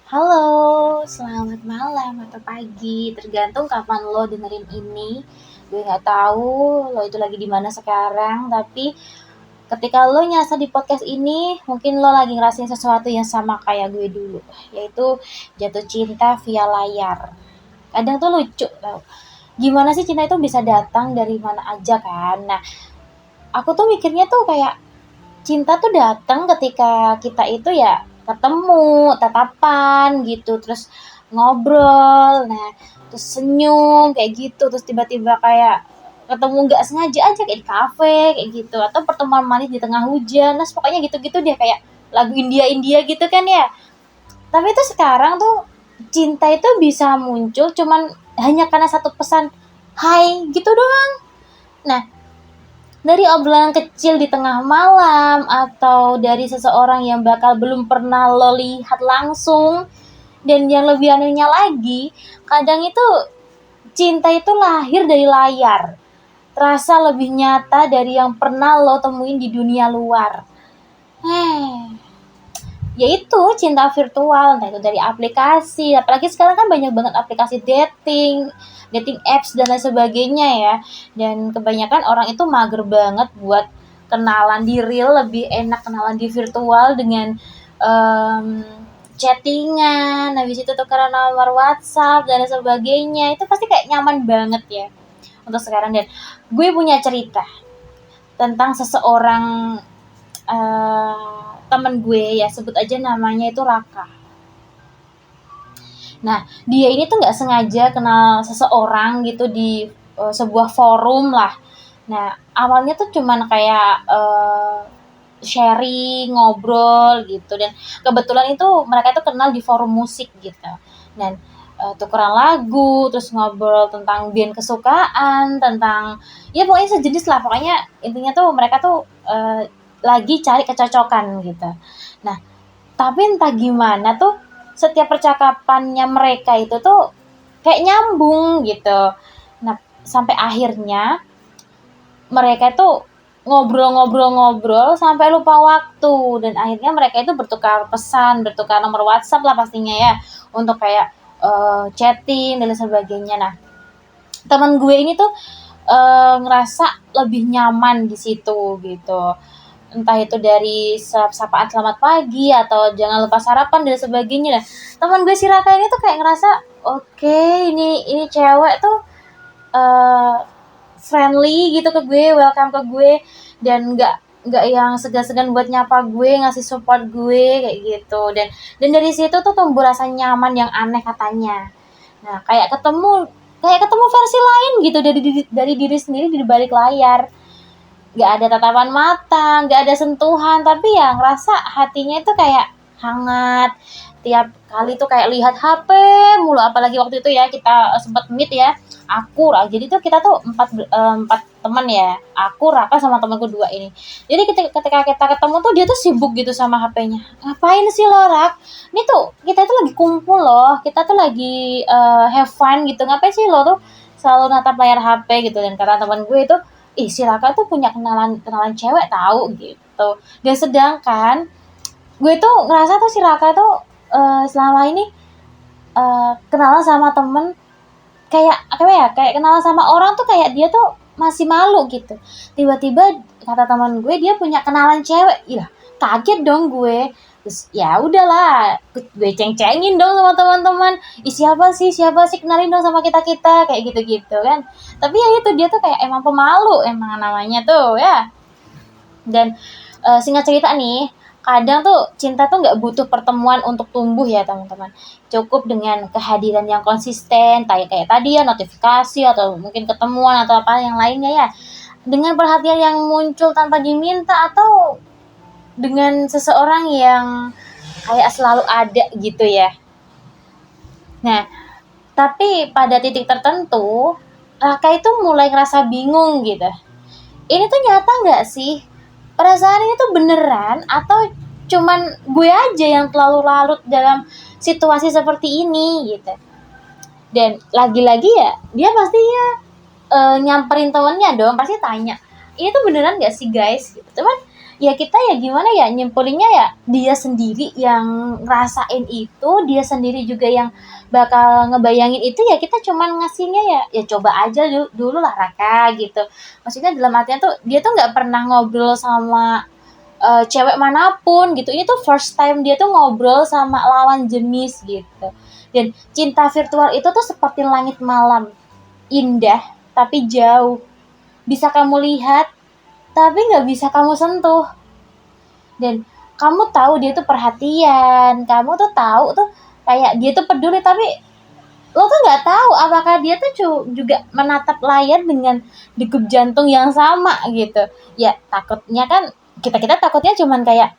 Halo, selamat malam atau pagi, tergantung kapan lo dengerin ini. Gue nggak tahu lo itu lagi di mana sekarang, tapi ketika lo nyasa di podcast ini, mungkin lo lagi ngerasain sesuatu yang sama kayak gue dulu, yaitu jatuh cinta via layar. Kadang tuh lucu tau. Gimana sih cinta itu bisa datang dari mana aja kan? Nah, aku tuh mikirnya tuh kayak cinta tuh datang ketika kita itu ya ketemu, tatapan gitu, terus ngobrol, nah terus senyum kayak gitu, terus tiba-tiba kayak ketemu nggak sengaja aja kayak di kafe kayak gitu, atau pertemuan manis di tengah hujan, nah pokoknya gitu-gitu deh kayak lagu India gitu kan ya. Tapi itu sekarang tuh cinta itu bisa muncul cuman hanya karena satu pesan hai gitu doang. Nah, dari obrolan kecil di tengah malam atau dari seseorang yang bakal belum pernah lo lihat langsung, dan yang lebih anehnya lagi, kadang itu cinta itu lahir dari layar, terasa lebih nyata dari yang pernah lo temuin di dunia luar. Yaitu cinta virtual, entah itu dari aplikasi, apalagi sekarang kan banyak banget aplikasi dating apps dan lain sebagainya ya. Dan kebanyakan orang itu mager banget buat kenalan di real, lebih enak kenalan di virtual dengan chattingan, habis itu tukeran nomor WhatsApp dan lain sebagainya. Itu pasti kayak nyaman banget ya untuk sekarang. Dan gue punya cerita tentang seseorang, temen gue ya, sebut aja namanya itu Raka. Nah, dia ini tuh nggak sengaja kenal seseorang gitu di sebuah forum lah. Nah, awalnya tuh cuman kayak sharing, ngobrol gitu, dan kebetulan itu mereka itu kenal di forum musik gitu. Dan tukeran lagu, terus ngobrol tentang band kesukaan, tentang ya pokoknya sejenis lah, pokoknya intinya tuh mereka tuh lagi cari kecocokan gitu. Nah, tapi entah gimana tuh setiap percakapannya mereka itu tuh kayak nyambung gitu. Nah, sampai akhirnya mereka tuh ngobrol-ngobrol-ngobrol sampai lupa waktu, dan akhirnya mereka itu bertukar pesan, bertukar nomor WhatsApp lah pastinya ya, untuk kayak chatting dan sebagainya. Nah, teman gue ini tuh ngerasa lebih nyaman di situ gitu, entah itu dari sapaan selamat pagi atau jangan lupa sarapan dan sebagainya. Nah, teman gue si Raka ini tuh kayak ngerasa oke, ini cewek tuh eh, friendly gitu ke gue, welcome ke gue, dan nggak yang segan-segan buat nyapa gue, ngasih support gue kayak gitu. Dan dari situ tuh tumbuh rasa nyaman yang aneh katanya. Nah, kayak ketemu versi lain gitu dari diri sendiri di balik layar. Nggak ada tatapan mata, nggak ada sentuhan, tapi ya ngerasa hatinya itu kayak hangat. Tiap kali tuh kayak lihat HP mulu, apalagi waktu itu ya kita sempat meet ya, aku lah. Jadi tuh kita tuh empat teman ya, aku Raka sama temanku dua ini. Jadi ketika kita ketemu tuh dia tuh sibuk gitu sama HP-nya. Ngapain sih lo, Rak? Ini tuh kita tuh lagi kumpul loh, kita tuh lagi have fun gitu. Ngapain sih lo tuh selalu natap layar HP gitu? Dan kata teman gue itu, ih si Raka tuh punya kenalan kenalan cewek tahu gitu. Dan sedangkan gue tuh ngerasa tuh si Raka tuh selama ini kenalan sama temen, kayak apa ya, kayak kenalan sama orang tuh kayak dia tuh masih malu gitu. Tiba-tiba kata teman gue dia punya kenalan cewek, iya kaget dong gue. Terus ya udahlah, gue ceng-cengin dong sama teman-teman. Ih siapa sih kenalin dong sama kita kayak gitu-gitu kan. Tapi ya itu dia tuh kayak emang pemalu emang namanya tuh ya. Dan singkat cerita nih, kadang tuh cinta tuh nggak butuh pertemuan untuk tumbuh ya teman-teman. Cukup dengan kehadiran yang konsisten, kayak tadi ya notifikasi atau mungkin ketemuan atau apa yang lainnya ya. Dengan perhatian yang muncul tanpa diminta, atau dengan seseorang yang kayak selalu ada gitu ya. Nah, tapi pada titik tertentu, Raka itu mulai ngerasa bingung gitu. Ini tuh nyata nggak sih? Perasaan ini tuh beneran atau cuman gue aja yang terlalu larut dalam situasi seperti ini gitu. Dan lagi-lagi ya dia pasti nyamperin temennya dong, pasti tanya ini tuh beneran nggak sih guys gitu. Cuman ya kita ya gimana ya nyimpulinnya ya, dia sendiri yang ngerasain itu, dia sendiri juga yang bakal ngebayangin itu, ya kita cuman ngasihnya ya coba aja dulu lah Raka gitu. Maksudnya dalam artian tuh dia tuh nggak pernah ngobrol sama cewek manapun gitu. Ini tuh first time dia tuh ngobrol sama lawan jenis gitu. Dan cinta virtual itu tuh seperti langit malam, indah tapi jauh. Bisa kamu lihat, tapi nggak bisa kamu sentuh. Dan kamu tahu dia tuh perhatian, kamu tuh tahu tuh kayak dia tuh peduli, tapi lo tuh nggak tahu apakah dia tuh juga menatap layar dengan degup jantung yang sama gitu. Ya takutnya kan kita takutnya cuman kayak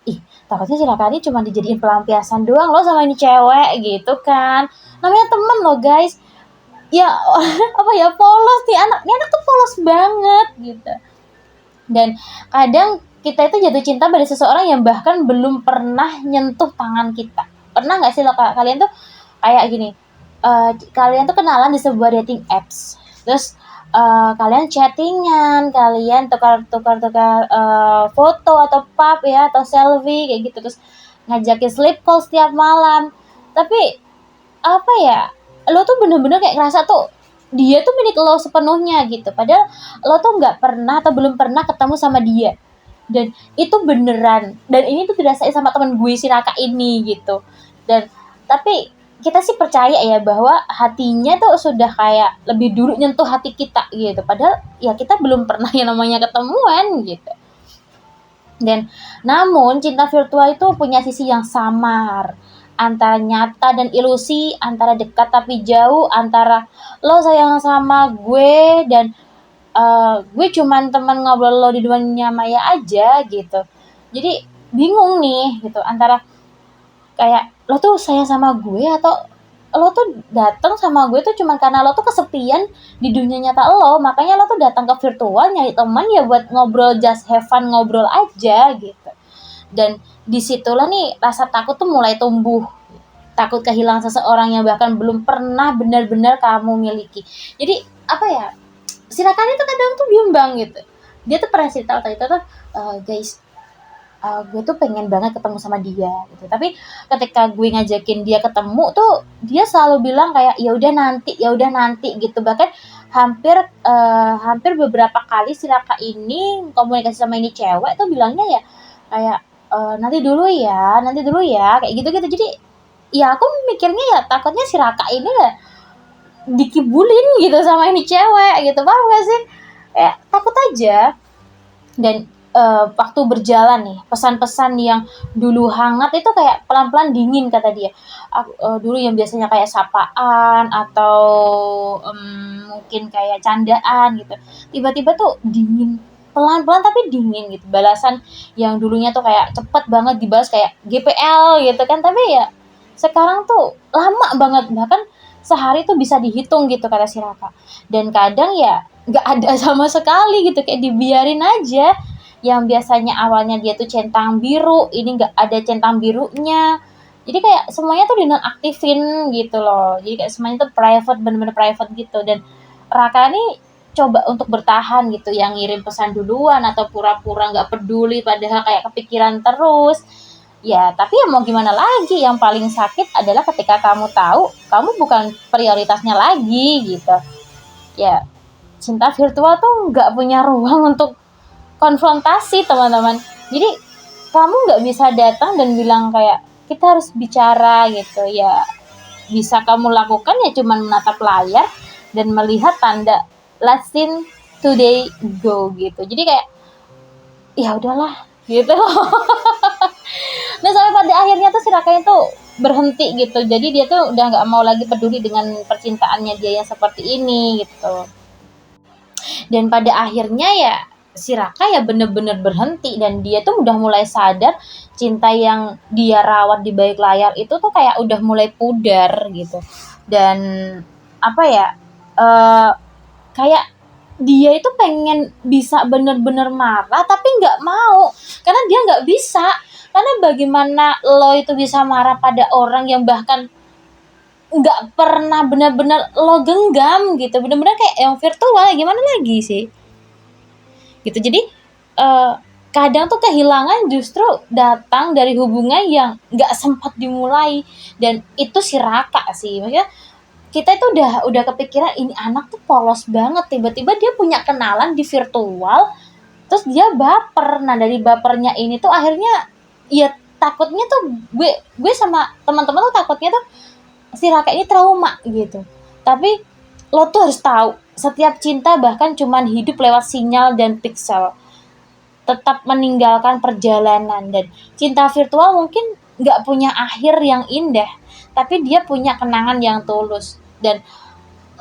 takutnya si Raka ini cuma dijadiin pelampiasan doang lo sama ini cewek gitu kan. Namanya temen lo guys. Ya apa ya, polos nih anak. Ini anak tuh polos banget gitu. Dan kadang kita itu jatuh cinta pada seseorang yang bahkan belum pernah nyentuh tangan kita. Pernah nggak sih lo kalian tuh kayak gini, kalian tuh kenalan di sebuah dating apps, terus kalian chattingan, kalian tukar foto atau pub ya, atau selfie kayak gitu, terus ngajakin sleep call setiap malam. Tapi apa ya, lo tuh bener-bener kayak ngerasa tuh dia tuh milik lo sepenuhnya gitu, padahal lo tuh nggak pernah atau belum pernah ketemu sama dia. Dan itu beneran, dan ini tuh dirasain sama temen gue si Raka ini gitu. Dan tapi kita sih percaya ya bahwa hatinya tuh sudah kayak lebih dulu nyentuh hati kita gitu, padahal ya kita belum pernah yang namanya ketemuan gitu. Dan namun cinta virtual itu punya sisi yang samar, antara nyata dan ilusi, antara dekat tapi jauh, antara lo sayang sama gue dan gue cuman teman ngobrol lo di dunia maya aja gitu. Jadi bingung nih gitu, antara kayak lo tuh sayang sama gue atau lo tuh datang sama gue tuh cuma karena lo tuh kesepian di dunia nyata lo, makanya lo tuh datang ke virtual nyari teman ya buat ngobrol, just have fun ngobrol aja gitu. Dan disitulah nih rasa takut tuh mulai tumbuh, takut kehilangan seseorang yang bahkan belum pernah benar-benar kamu miliki. Jadi apa ya, silakan itu kadang tuh bimbang gitu. Dia tuh pernah cerita waktu itu tuh, guys, gue tuh pengen banget ketemu sama dia gitu. Tapi ketika gue ngajakin dia ketemu tuh dia selalu bilang kayak ya udah nanti gitu. Bahkan hampir beberapa kali si Raka ini komunikasi sama ini cewek tuh bilangnya ya kayak nanti dulu ya kayak gitu-gitu. Jadi ya aku mikirnya ya takutnya si Raka ini ya dikibulin gitu sama ini cewek gitu, paham gak sih? Kayak takut aja. Dan waktu berjalan nih, pesan-pesan yang dulu hangat itu kayak pelan-pelan dingin kata dia. Dulu yang biasanya kayak sapaan atau mungkin kayak candaan gitu, tiba-tiba tuh dingin, pelan-pelan tapi dingin gitu. Balasan yang dulunya tuh kayak cepet banget dibalas kayak GPL gitu kan, tapi ya sekarang tuh lama banget, bahkan sehari tuh bisa dihitung gitu kata si Raka. Dan kadang ya nggak ada sama sekali gitu, kayak dibiarin aja. Yang biasanya awalnya dia tuh centang biru, ini nggak ada centang birunya. Jadi kayak semuanya tuh dinonaktifin gitu loh. Jadi kayak semuanya tuh private, bener-bener private gitu. Dan Raka ini coba untuk bertahan gitu, yang ngirim pesan duluan atau pura-pura nggak peduli padahal kayak kepikiran terus. Ya, tapi ya mau gimana lagi, yang paling sakit adalah ketika kamu tahu kamu bukan prioritasnya lagi gitu. Ya, cinta virtual tuh nggak punya ruang untuk konfrontasi teman-teman. Jadi kamu nggak bisa datang dan bilang kayak kita harus bicara gitu ya. Bisa kamu lakukan ya cuman menatap layar dan melihat tanda last scene today go gitu. Jadi kayak ya udahlah gitu. Nah sampai pada akhirnya tuh si Raka itu berhenti gitu. Jadi dia tuh udah nggak mau lagi peduli dengan percintaannya dia yang seperti ini gitu. Dan pada akhirnya ya si Raka ya bener-bener berhenti, dan dia tuh udah mulai sadar cinta yang dia rawat di balik layar itu tuh kayak udah mulai pudar gitu. Dan apa ya, kayak dia itu pengen bisa bener-bener marah tapi nggak mau, karena dia nggak bisa. Karena bagaimana lo itu bisa marah pada orang yang bahkan nggak pernah benar-benar lo genggam gitu, benar-benar kayak yang virtual, gimana lagi sih gitu. Jadi kadang tuh kehilangan justru datang dari hubungan yang nggak sempat dimulai, dan itu si Raka sih, maksudnya kita itu udah kepikiran ini anak tuh polos banget, tiba-tiba dia punya kenalan di virtual, terus dia baper. Nah dari bapernya ini tuh akhirnya ya takutnya tuh gue sama teman-teman tuh takutnya tuh si Raka ini trauma gitu. Tapi lo tuh harus tahu, setiap cinta bahkan cuman hidup lewat sinyal dan pixel, tetap meninggalkan perjalanan. Dan cinta virtual mungkin nggak punya akhir yang indah, tapi dia punya kenangan yang tulus. Dan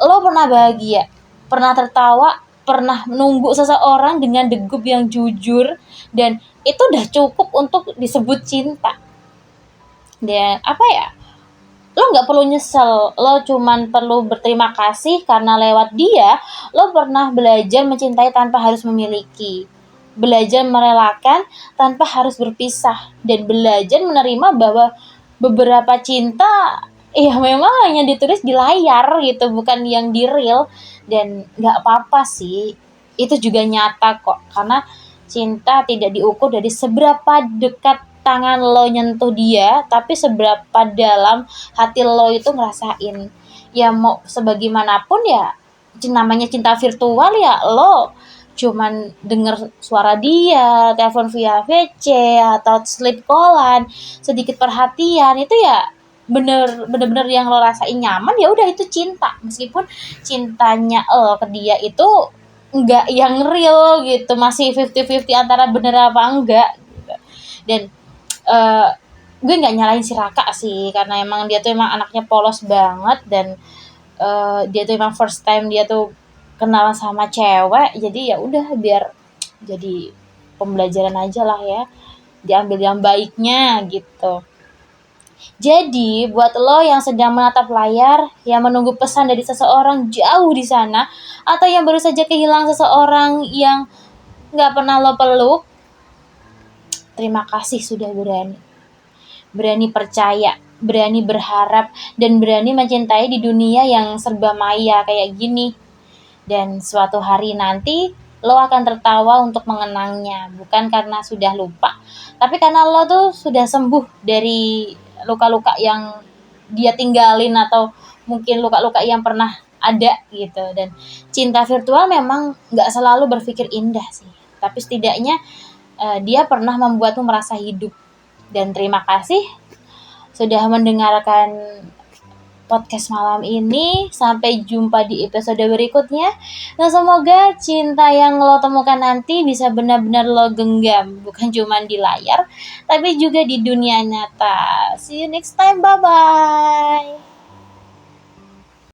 lo pernah bahagia, pernah tertawa, pernah menunggu seseorang dengan degup yang jujur, dan itu udah cukup untuk disebut cinta. Dan apa ya, lo nggak perlu nyesel, lo cuman perlu berterima kasih karena lewat dia lo pernah belajar mencintai tanpa harus memiliki, belajar merelakan tanpa harus berpisah, dan belajar menerima bahwa beberapa cinta ya memang hanya ditulis di layar gitu, bukan yang di real. Dan nggak apa-apa sih, itu juga nyata kok, karena cinta tidak diukur dari seberapa dekat tangan lo nyentuh dia, tapi seberapa dalam hati lo itu ngerasain. Ya mau sebagaimanapun ya, namanya cinta virtual ya lo cuman denger suara dia, telepon via VC atau sleep callan, sedikit perhatian, itu ya bener-bener yang lo rasain nyaman, ya udah itu cinta. Meskipun cintanya lo ke dia itu enggak yang real gitu, masih 50-50 antara bener apa enggak gitu. Dan uh, gue nggak nyalain si Raka sih, karena emang dia tuh emang anaknya polos banget. Dan dia tuh emang first time dia tuh kenal sama cewek, jadi ya udah biar jadi pembelajaran aja lah ya, diambil yang baiknya gitu. Jadi buat lo yang sedang menatap layar, yang menunggu pesan dari seseorang jauh di sana, atau yang baru saja kehilangan seseorang yang nggak pernah lo peluk, terima kasih sudah berani percaya, berani berharap, dan berani mencintai di dunia yang serba maya kayak gini. Dan suatu hari nanti lo akan tertawa untuk mengenangnya, bukan karena sudah lupa, tapi karena lo tuh sudah sembuh dari luka-luka yang dia tinggalin, atau mungkin luka-luka yang pernah ada gitu. Dan cinta virtual memang nggak selalu berpikir indah sih, tapi setidaknya dia pernah membuatmu merasa hidup. Dan terima kasih sudah mendengarkan podcast malam ini. Sampai jumpa di episode berikutnya. Nah, semoga cinta yang lo temukan nanti bisa benar-benar lo genggam, bukan cuma di layar, tapi juga di dunia nyata. See you next time. Bye-bye.